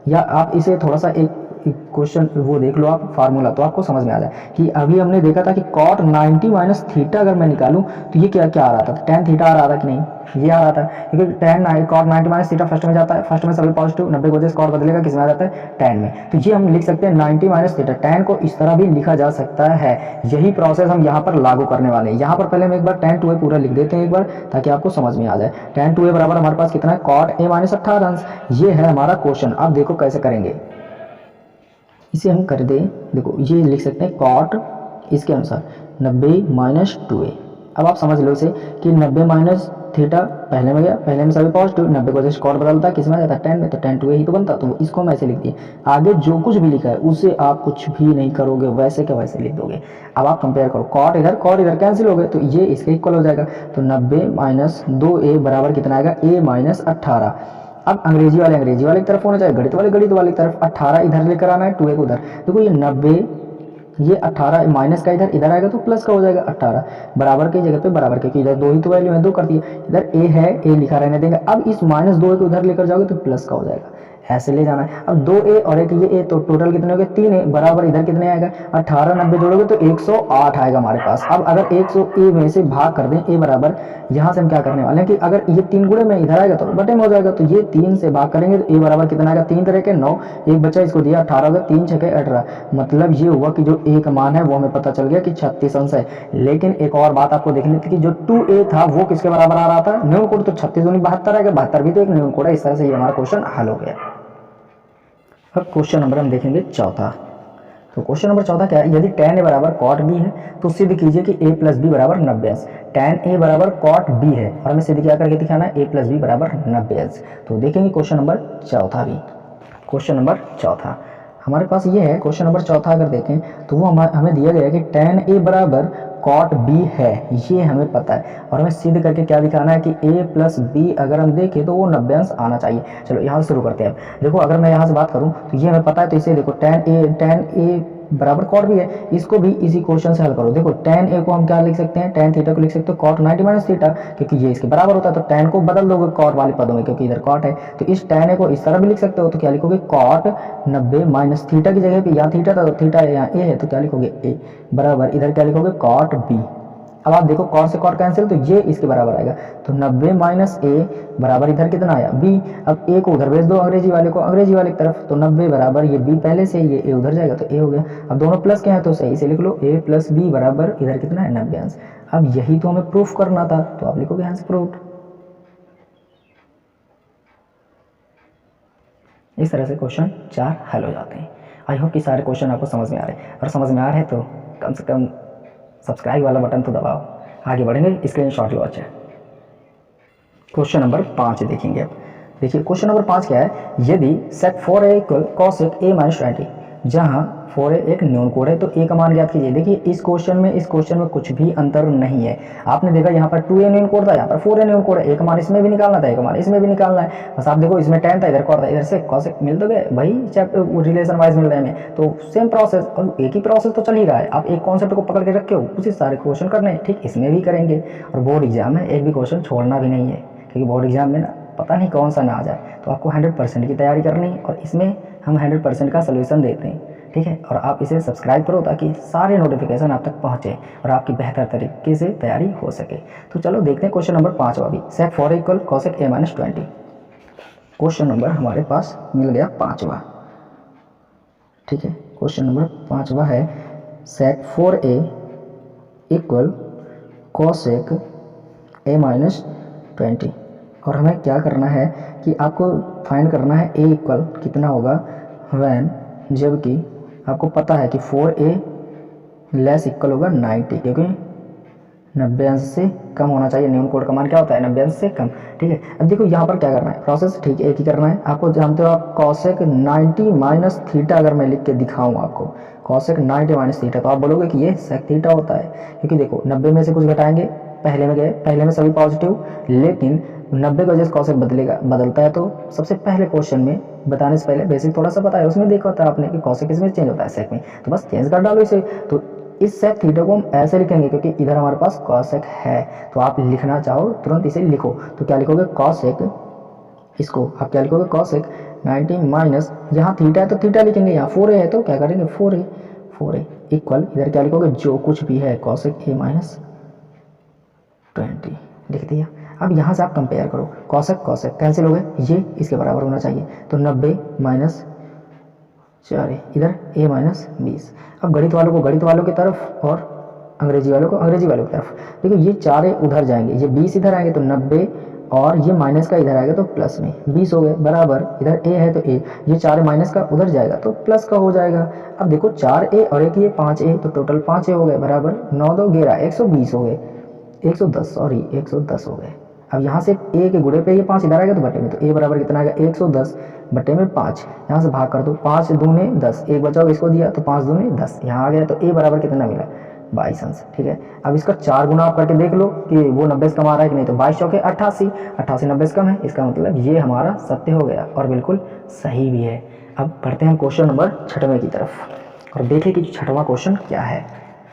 या आप इसे थोड़ा सा एक क्वेश्चन वो देख लो आप फार्मूला, तो आपको समझ में आ जाए कि अभी हमने देखा था कि cot 90 माइनस थीटा अगर मैं निकालूं तो ये क्या क्या आ रहा था, tan थीटा आ रहा था कि नहीं, ये आ रहा था, क्योंकि cot 90 माइनस थीटा फर्स्ट में जाता है, फर्स्ट में सभी पॉजिटिव, 90 की वजह से cot बदलेगा किस में आ जाता है tan में। तो ये हम लिख सकते हैं 90 माइनस थीटा, tan को इस तरह भी लिखा जा सकता है। यही प्रोसेस हम यहाँ पर लागू करने वाले हैं। यहाँ पर पहले हम एक बार tan 2a पूरा लिख देते हैं एक बार, ताकि आपको समझ में आ जाए। tan 2a बराबर हमारे पास कितना है, cot a माइनस 18 अंश। ये है हमारा क्वेश्चन। अब देखो कैसे करेंगे, इसे हम कर दें, देखो ये लिख सकते हैं cot इसके अनुसार 90 माइनस 2a। अब आप समझ लो इसे कि 90 माइनस थीटा पहले में गया, पहले में सभी पॉजिटिव, 90 को जैसे cot बदलता है किस में आ जाता है tan में, तो tan 2a ही तो बनता, तो इसको हम ऐसे लिख दिए। आगे जो कुछ भी लिखा है उसे आप कुछ भी नहीं करोगे, वैसे के वैसे लिख दोगे। अब आप कंपेयर करो, cot इधर कैंसिल हो गए, तो ये इसके इक्वल हो जाएगा। तो 90 माइनस 2a बराबर कितना आएगा, a माइनस 18। अब अंग्रेजी वाले की तरफ होना चाहिए, गणित वाले की तरफ। 18 इधर लेकर आना है, 2a को उधर। देखो ये 90, ये 18 माइनस का इधर आएगा तो प्लस का हो जाएगा 18, बराबर की जगह पे बराबर, क्योंकि इधर 2 ही तो वैल्यू है, 2 कर दिए, इधर a है, a लिखा रहने देंगे। अब इस माइनस 2a को उधर लेकर जाओगे तो प्लस का हो जाएगा, ऐसे ले जाना है। अब 2a और एक ये a, तो टोटल कितने हो गए, 3a बराबर इधर कितने आएगा, 18 90 जोड़ोगे तो 108 आएगा हमारे पास। अब अगर 100 a में से भाग कर दें, a बराबर यहाँ से हम क्या करने वाले हैं कि अगर ये 3 गुणे में इधर आएगा तो बटे में हो जाएगा, तो ये 3 से भाग करेंगे तो a बराबर कितना आएगा, 3 तरह के 9, एक बच्चा इसको दिया 18 होगा, 3 6 18। मतलब ये हुआ कि जो a का मान है वो हमें पता चल गया कि 36 अंश है। लेकिन एक और बात आपको देखनी थी कि जो 2a था वो किसके बराबर आ रहा था, न्यून कोड, तो 36 दूनी 72 आएगा, 72 भी तो एक न्यून कोड है। इस तरह से ये हमारा क्वेश्चन हल हो गया। अब क्वेश्चन नंबर हम देखेंगे चौथा। तो क्वेश्चन नंबर चौथा क्या है, यदि tan a बराबर cot b है तो सिद्ध कीजिए कि a प्लस बी बराबर 90 अंश। tan a बराबर cot b है और हमें सिद्ध क्या करके दिखाना है, a प्लस बी बराबर 90 अंश। तो देखेंगे क्वेश्चन नंबर चौथा भी। क्वेश्चन नंबर चौथा हमारे पास ये है, क्वेश्चन नंबर चौथा अगर देखें तो वो हमें दिया गया है कि tan a बराबर cot b है, ये हमें पता है, और हमें सिद्ध करके क्या दिखाना है कि a प्लस बी अगर हम देखें तो वो 90 अंश आना चाहिए। चलो यहाँ से शुरू करते हैं। देखो अगर मैं यहाँ से बात करूँ तो ये हमें पता है, तो इसे देखो tan a बराबर cot b है, इसको भी इसी क्वेश्चन से हल करो। देखो tan a को हम क्या लिख सकते हैं, tan थीटा को लिख सकते हो cot 90 माइनस थीटा, क्योंकि ये इसके बराबर होता है, तो tan को बदल दोगे cot वाले पदों में, क्योंकि इधर cot है, तो इस tan a को इस तरह भी लिख सकते हो। तो क्या लिखोगे, cot 90 माइनस थीटा की जगह पे यहाँ थीटा था तो थीटा यहाँ a है, तो क्या लिखोगे a बराबर इधर क्या लिखोगे cot b। अब आप देखो cot से cot कैंसिल, तो ये इसके बराबर आएगा, तो 90 माइनस a बराबर इधर कितना आया b। अब a को उधर भेज दो अंग्रेजी वाले की तरफ, तो 90 बराबर ये b पहले से, ये a उधर जाएगा तो a हो गया। अब दोनों प्लस के हैं तो सही से लिख लो, a प्लस b बराबर इधर कितना है 90 अंश। अब यही तो हमें प्रूफ करना था, तो आप लिखोगे आंसर प्रूफ। इस तरह से क्वेश्चन 4 हल हो जाते हैं। आई होप कि सारे क्वेश्चन आपको समझ में आ रहे हैं, और समझ में आ रहे हैं तो कम से कम सब्सक्राइब वाला बटन तो दबाओ। आगे बढ़ेंगे, स्क्रीनशॉट लो। अच्छा, क्वेश्चन नंबर 5 देखेंगे अब। देखिए क्वेश्चन नंबर 5 क्या है, यदि sec 4a equal cosec a minus 20, जहाँ 4a एक न्यून कोड है तो a का मान ज्ञात कीजिए। देखिए इस क्वेश्चन में कुछ भी अंतर नहीं है। आपने देखा यहाँ पर 2a न्यून कोड था, यहाँ पर 4a न्यून कोड है, a का मान इसमें भी निकालना था, a का मान इसमें भी निकालना है। बस आप देखो इसमें tan था, इधर cot था, इधर से cosec मिल तो गए, वही चैप्टर रिलेशन वाइज मिल रहे हैं हमें, तो सेम प्रोसेस और एक ही प्रोसेस तो चल ही रहा है। आप एक कॉन्सेप्ट को पकड़ के रखे हो, उसी सारे क्वेश्चन करने हैं, ठीक इसमें भी करेंगे। और बोर्ड एग्जाम में एक भी क्वेश्चन छोड़ना भी नहीं है, क्योंकि बोर्ड एग्जाम में ना पता नहीं कौन सा ना आ जाए, तो आपको 100% की तैयारी करनी है, और इसमें हम 100% का सोल्यूशन देते हैं, ठीक है। और आप इसे सब्सक्राइब करो ताकि सारे नोटिफिकेशन आप तक पहुंचे और आपकी बेहतर तरीके से तैयारी हो सके। तो चलो देखते हैं क्वेश्चन नंबर 5 भी, sec 4a equal cosec a minus 20। Question number हमारे पास मिल गया 5वां, ठीक है। क्वेश्चन नंबर 5वां है sec 4a equal cosec a minus 20, और हमें क्या करना है कि आपको फाइंड करना है a इक्वल कितना होगा व्हेन, जबकि आपको पता है कि 4a लेस इक्वल होगा 90, क्योंकि 90 अंश से कम होना चाहिए। न्यून कोड का मान क्या होता है? 90 अंश से कम। ठीक है, अब देखो यहाँ पर क्या करना है, प्रोसेस ठीक एक ही करना है। आपको जानते हो आप कॉसेक 90 माइनस थीटा अगर मैं लिख के दिखाऊँ आपको कॉसेक 90 माइनस थीटा, तो आप बोलोगे कि ये सेक थीटा होता है, क्योंकि देखो 90 में से कुछ घटाएंगे, पहले में गए, पहले में सभी पॉजिटिव, लेकिन 90 की वजह से कॉसेक बदलता है। तो सबसे पहले क्वेश्चन में बताने से पहले बेसिक थोड़ा सा पता है, उसमें देखा था आपने कि कॉसेक इसमें चेंज होता है सेक में, तो बस चेंज कर डालो इसे। तो इस सेक थीटा को हम ऐसे लिखेंगे क्योंकि इधर हमारे पास कॉसेक है, तो आप लिखना चाहो तुरंत इसे लिखो, तो क्या लिखोगे कॉसेक, इसको आप क्या लिखोगे कॉसेक 90 माइनस, यहाँ थीटा है तो थीटा लिखेंगे, यहाँ 4a है तो क्या करेंगे 4a इक्वल, इधर क्या लिखोगे जो कुछ भी है कॉसेक a माइनस 20 लिख दिया। अब यहाँ से आप कंपेयर करो, कॉसेक कॉसेक कैंसिल हो गए, ये इसके बराबर होना चाहिए, तो 90 माइनस 4a, इधर a माइनस 20। अब गणित वालों को गणित वालों की तरफ और अंग्रेजी वालों को अंग्रेजी वालों की तरफ। देखो ये 4a उधर जाएंगे, ये 20 इधर आएंगे तो 90, और ये माइनस का इधर आएगा तो प्लस में 20 हो गए बराबर, इधर a है तो a, ये 4a माइनस का उधर जाएगा तो प्लस का हो जाएगा। अब देखो 4a और एक ये 5a, तो टोटल 5a हो गए बराबर 9 2 11 120 हो गए, 110 सॉरी 110 हो गए। अब यहाँ से a के गुणे पे ये 5 इधर आएगा तो बटे में, तो a बराबर कितना आएगा 110 बटे में 5, यहाँ से भाग कर दो, 5 दूने 10, एक बचाओ इसको दिया तो 5 दूने 10, यहाँ आ गया, तो a बराबर कितना मिला 22 अंश। ठीक है, अब इसका 4 गुना आप करके देख लो कि वो 90 से कम आ रहा है कि नहीं, तो 22 चौके 88, 88 90 से कम है, इसका मतलब ये हमारा सत्य हो गया और बिल्कुल सही भी है। अब बढ़ते हैं क्वेश्चन नंबर 6वें की तरफ और देखें कि 6वां क्वेश्चन क्या है।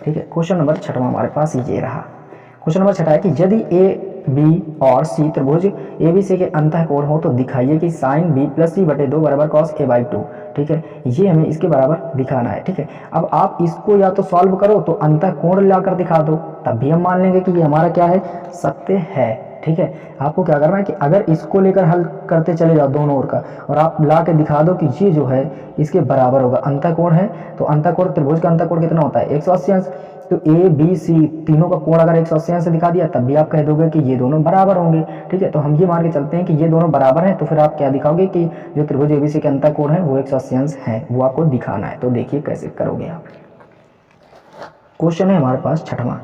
ठीक है, क्वेश्चन नंबर 6वां हमारे पास ये रहा। क्वेश्चन नंबर 6 है कि यदि ए बी और सी त्रिभुज ए बी सी के अंतःकोण हो तो दिखाइए कि साइन बी प्लस सी बटे 2 बराबर कॉस ए बाई 2। ठीक है, ये हमें इसके बराबर दिखाना है। ठीक है, अब आप इसको या तो सॉल्व करो तो अंतःकोण लाकर दिखा दो, तब भी हम मान लेंगे कि ये हमारा क्या है सत्य है। ठीक है, आपको क्या करना है कि अगर इसको लेकर हल करते चले जाओ दोनों ओर का, और आप ला के दिखा दो कि ये जो है इसके बराबर होगा, अंतःकोण है तो अंतःकोण त्रिभुज का अंतःकोण कितना होता है 180 अंश, तो ए बी सी तीनों का कोण अगर 180 अंश से दिखा दिया तब भी आप कह दोगे कि ये दोनों बराबर होंगे। ठीक है, तो हम ये मान के चलते हैं कि ये दोनों बराबर हैं, तो फिर आप क्या दिखाओगे कि जो त्रिभुज एबीसी के अंतःकोण है वो 180 अंश है, वो आपको दिखाना है। तो देखिए कैसे करोगे आप। क्वेश्चन है हमारे पास 6वां,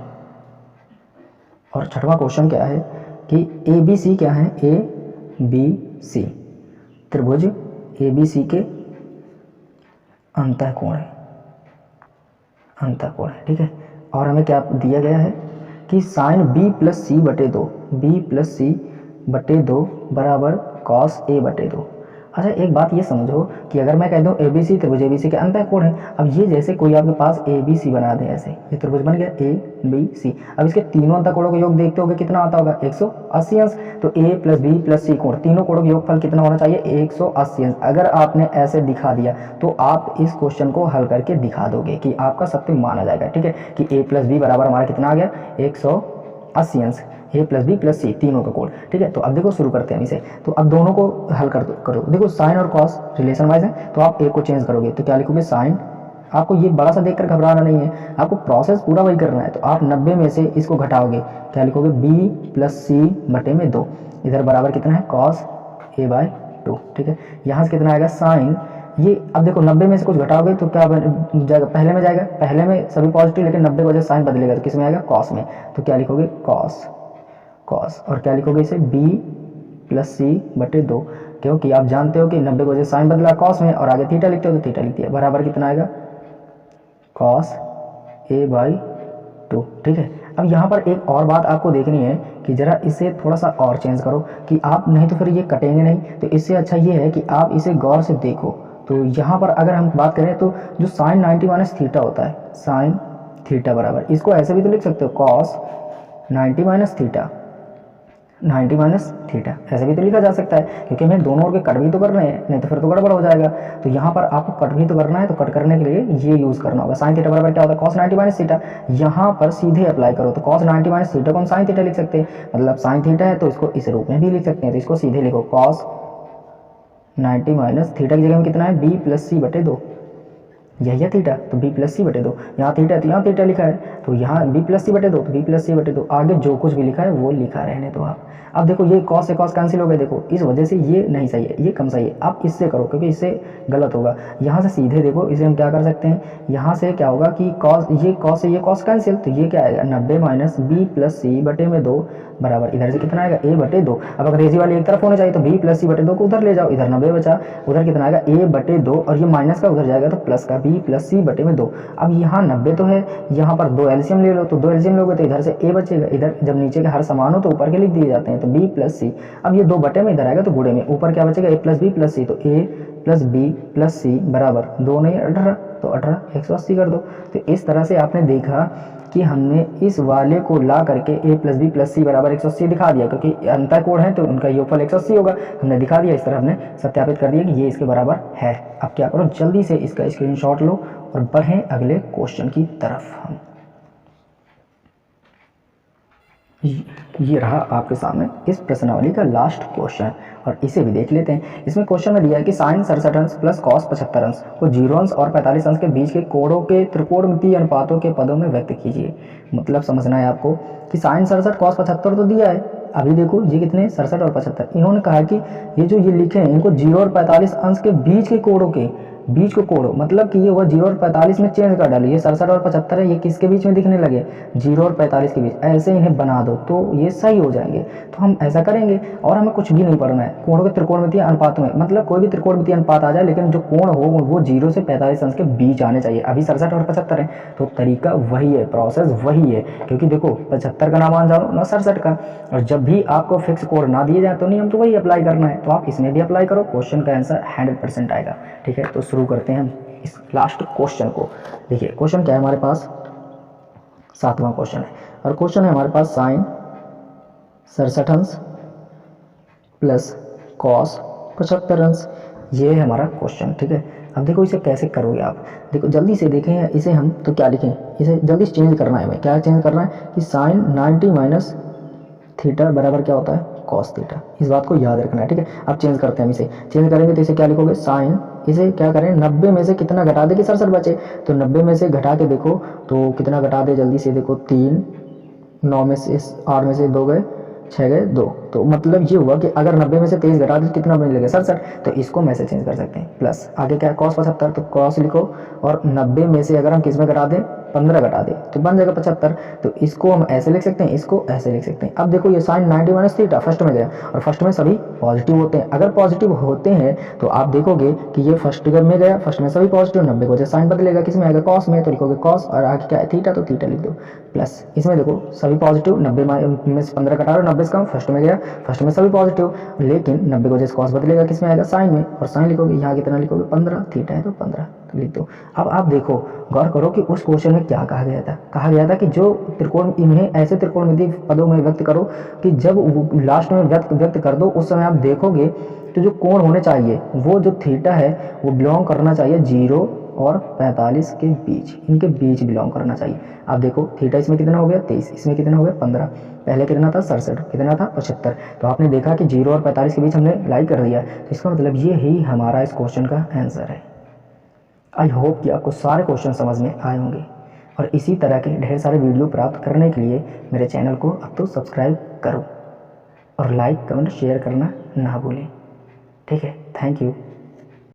और 6वां क्वेश्चन क्या है कि ए बी सी क्या है, ए बी सी त्रिभुज ए बी सी के अंतःकोण है, अंतःकोण है। ठीक है, और हमें क्या दिया गया है कि साइन बी प्लस सी बटे 2, बी प्लस सी बटे 2 बराबर कॉस ए बटे 2। अच्छा एक बात ये समझो कि अगर मैं कह दूं ए बी सी त्रिभुज ए बी सी के अंतःकोण है, अब ये जैसे कोई आपके पास ए बी सी बना दे, ऐसे ये त्रिभुज बन गया ए बी सी, अब इसके तीनों अंतःकोणों का योग देखते होगे कितना आता होगा 180 अंश, तो ए प्लस बी प्लस सी कोण तीनों कोणों का योगफल कितना होना चाहिए 180 अंश। अगर आपने ऐसे दिखा दिया तो आप इस क्वेश्चन को हल करके दिखा दोगे कि आपका सत्य माना जाएगा। ठीक है, कि ए प्लस बी बराबर हमारा कितना आ गया 180 अंश, ए प्लस बी प्लस सी तीनों का कोण। ठीक है, तो अब देखो शुरू करते हैं इसे, तो अब दोनों को हल करो। देखो साइन और कॉस रिलेशन वाइज है, तो आप एक को चेंज करोगे तो क्या लिखोगे साइन, आपको ये बड़ा सा देखकर घबराना नहीं है, आपको प्रोसेस पूरा वही करना है। तो आप 90 में से इसको घटाओगे, क्या लिखोगे बी प्लस सी बटे में 2, इधर बराबर कितना है कॉस ए बाई 2। ठीक है, यहाँ से कितना आएगा साइन, ये अब देखो 90 में से कुछ घटाओगे तो क्या जाएगा, पहले में जाएगा, पहले में सभी पॉजिटिव, लेकिन 90 की वजह से साइन बदलेगा तो किस में आएगा कॉस में, तो क्या लिखोगे कॉस, और क्या लिखोगे इसे b प्लस सी बटे 2, क्योंकि आप जानते हो कि 90 की वजह से साइन बदला कॉस में, और आगे थीटा लिखते हो तो थीटा लिख दिया, बराबर कितना आएगा कॉस ए बाई 2। ठीक है, अब यहाँ पर एक और बात आपको देखनी है कि जरा इसे थोड़ा सा और चेंज करो कि आप, नहीं तो फिर ये कटेंगे नहीं, तो इससे अच्छा ये है कि आप इसे गौर से देखो। तो यहाँ पर अगर हम बात करें तो जो साइन 90 माइनस थीटा होता है, साइन थीटा बराबर, इसको ऐसे भी तो लिख सकते हो cos 90 minus theta, 90 minus theta ऐसे भी तो लिखा जा सकता है, क्योंकि हमें दोनों ओर के कट भी तो करने हैं, नहीं तो फिर तो गड़बड़ हो जाएगा। तो यहाँ पर आपको कट भी तो करना है, तो कट करने के लिए ये यूज़ करना होगा। साइन थीटा बराबर क्या होता है कॉस 90 माइनस थीटा, यहाँ पर सीधे अप्लाई करो तो कॉस 90 माइनस थीटा को हम साइन थीटा लिख सकते हैं, मतलब साइन थीटा है तो इसको इस रूप में भी लिख सकते हैं, तो इसको सीधे लिखो कॉस 90 माइनस थीटा की जगह में कितना है b प्लस सी बटे 2, यही है थीटा, तो b प्लस सी बटे 2। यहाँ थीटा है तो यहाँ थीटा लिखा है, तो यहाँ b प्लस सी बटे 2 तो b प्लस सी बटे 2। आगे जो कुछ भी लिखा है वो लिखा रहने दो आप। अब देखो ये कॉस से कॉस कैंसिल हो गए, देखो इस वजह से ये नहीं सही है, ये कम सही है। आप इससे करो क्योंकि इससे गलत होगा। यहाँ से सीधे देखो, इसे हम क्या कर सकते हैं, यहाँ से क्या होगा कि कॉस, ये कॉस से ये कॉस कैंसिल, तो ये क्या आएगा 90 माइनस b प्लस सी बटे में 2 बराबर इधर से कितना आएगा a बटे 2। अब अंग्रेजी वाली एक तरफ होने चाहिए तो b प्लस सी बटे 2 को उधर ले जाओ, इधर 90 बचा, उधर कितना आएगा a बटे 2 और ये माइनस का उधर जाएगा तो प्लस का b प्लस सी बटे में 2। अब यहाँ 90 तो है, यहाँ पर 2 एलसीएम ले लो, तो 2 एलसीएम लोगे तो इधर से a बचेगा, इधर जब नीचे के हर समान हो तो ऊपर के लिख दिए जाते हैं, तो b प्लस सी। अब ये 2 बटे में इधर आएगा तो गुणे में, ऊपर क्या बचेगा a प्लस b प्लस सी, तो a प्लस b प्लस सी बराबर 2 नहीं 18, तो 18 180 कर दो। तो इस तरह से आपने देखा कि हमने इस वाले को ला करके a प्लस बी प्लस सी बराबर 180 दिखा दिया, क्योंकि अंतर कोण है तो उनका योगफल 180 होगा, हमने दिखा दिया। इस तरह हमने सत्यापित कर दिया कि ये इसके बराबर है। अब क्या करो, जल्दी से इसका स्क्रीनशॉट लो और बढ़ें अगले क्वेश्चन की तरफ। हम ये रहा आपके सामने इस प्रश्नावली का लास्ट क्वेश्चन, और इसे भी देख लेते हैं। इसमें क्वेश्चन में दिया है कि साइन 67 अंश प्लस कॉस 75 अंश को 0 अंश और 45 अंश के बीच के कोणों के त्रिकोणमितीय अनुपातों के पदों में व्यक्त कीजिए। मतलब समझना है आपको कि साइन 67 कॉस 75 तो दिया है, अभी देखो ये कितने 67 और 75, इन्होंने कहा कि ये जो ये लिखे हैं इनको 0 और 45 अंश के बीच के कोणों के बीच को कोड़ो, मतलब कि ये हुआ 0 और 45 में चेंज कर डालो, ये 67 और 75 है, ये किसके बीच में दिखने लगे 0 और 45 के बीच, ऐसे इन्हें बना दो तो ये सही हो जाएंगे। तो हम ऐसा करेंगे और हमें कुछ भी नहीं पढ़ना है, कोणों के त्रिकोणमितीय अनुपात में, मतलब कोई भी त्रिकोणमितीय अनुपात आ जाए लेकिन जो कोण हो वो 0 से 45 अंश के बीच आने चाहिए। अभी 67 और 75 है तो तरीका वही है, प्रोसेस वही है, क्योंकि देखो 75 का ना मान जाओ ना 67 का, और जब भी आपको फिक्स कोण ना दिए जाए तो नियम तो वही अप्लाई करना है। तो आप इसमें भी अप्लाई करो, क्वेश्चन का आंसर 100% आएगा। ठीक है, तो शुरू करते हैं हम इस लास्ट क्वेश्चन को। देखिए क्वेश्चन क्या है हमारे पास, 7वां क्वेश्चन है, और क्वेश्चन है हमारे पास साइन 67 अंश प्लस कॉस 75 अंश, ये है हमारा क्वेश्चन। ठीक है, अब देखो इसे कैसे करोगे आप, देखो जल्दी से देखें इसे हम, तो क्या लिखें, इसे जल्दी चेंज करना है, हमें क्या चेंज करना है कि साइन 90 माइनस थीटा बराबर क्या होता है कॉस थीटा, इस बात को याद रखना है। ठीक है, अब चेंज करते हैं, हम इसे चेंज करेंगे तो इसे क्या लिखोगे, साइन, इसे क्या करें 90 में से कितना घटा दे कि 67 बचे, तो 90 में से घटा के देखो तो कितना घटा दे, जल्दी से देखो 3, 9 में से 8 में से 2 गए, 6 गए 2, तो मतलब ये हुआ कि अगर 90 में से 23 घटा दे तो कितना बने लगेगा 67, तो इसको मैं से चेंज कर सकते हैं। प्लस आगे क्या है कॉस 75, तो कॉस लिखो, और 90 में से अगर हम किस में घटा दें 15 घटा दे तो बन जाएगा 75, तो इसको हम ऐसे लिख सकते हैं, इसको ऐसे लिख सकते हैं। अब देखो ये साइन 90 माइनस थीटा फर्स्ट में गया, और फर्स्ट में सभी पॉजिटिव होते हैं, अगर पॉजिटिव होते हैं तो आप देखोगे कि ये फर्स्ट में गया, फर्स्ट में सभी पॉजिटिव, 90 को साइन बदलेगा किस में आएगा कॉस में, तो लिखोगे कॉस, और आगे क्या है थीटा, तो थीटा लिख दो। प्लस इसमें देखो सभी पॉजिटिव, 90 में से 15 घटा रहे हो, 90 का फर्स्ट में गया, फर्स्ट में सभी पॉजिटिव, लेकिन 90 को जैसे कॉस बदलेगा किस में आएगा साइन में, और साइन लिखोगे यहाँ कितना लिखोगे 15, थीटा है तो 15 तो लिख दो। अब आप देखो गौर करो कि उस क्वेश्चन में क्या कहा गया था कि जो त्रिकोण, इन्हें ऐसे त्रिकोणमितीय पदों में व्यक्त करो कि जब लास्ट में व्यक्त कर दो उस समय आप देखोगे तो जो कोण होने चाहिए वो जो थीटा है वो बिलोंग करना चाहिए 0 और 45 के बीच, इनके बीच बिलोंग करना चाहिए। आप देखो थीटा इसमें कितना हो गया 23, इसमें कितना हो गया 15, पहले कितना था 67, कितना था 75, तो आपने देखा कि 0 और 45 के बीच हमने लाई कर दिया, तो इसका मतलब ये ही हमारा इस क्वेश्चन का आंसर है। आई होप कि आपको सारे क्वेश्चन समझ में आए होंगे, और इसी तरह के ढेर सारे वीडियो प्राप्त करने के लिए मेरे चैनल को अब तो सब्सक्राइब करो, और लाइक कमेंट शेयर करना ना भूलें। ठीक है, थैंक यू।